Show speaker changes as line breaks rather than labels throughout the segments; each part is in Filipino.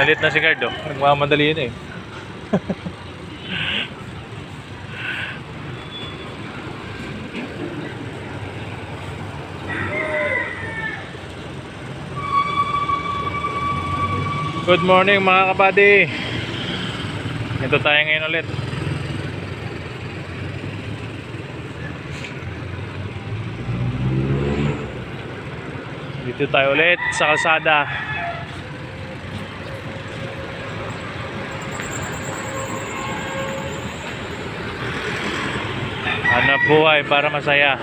Galit na si Cardo. Nagmamadali yun eh. Good morning mga kapadi. Ito tayo ngayon ulit. Dito tayo ulit sa kalsada. Hanap buhay para masaya.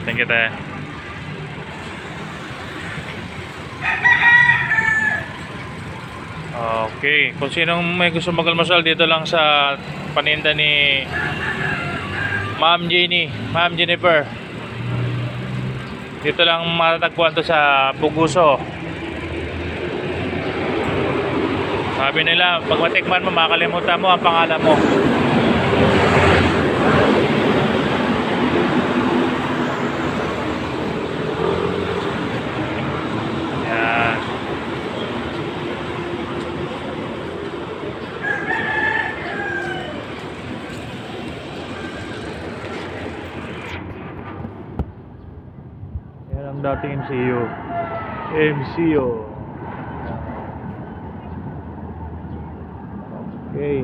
Thank you tayo. Okay, kung sinong may gusto mag-almusal dito lang sa paninda ni Ma'am Jennifer. Dito lang matatagpuan to sa Puguso. Sabi nila, pag matikman mo, makalimutan mo ang pangalan mo. Yan ang dating MCO. Okay.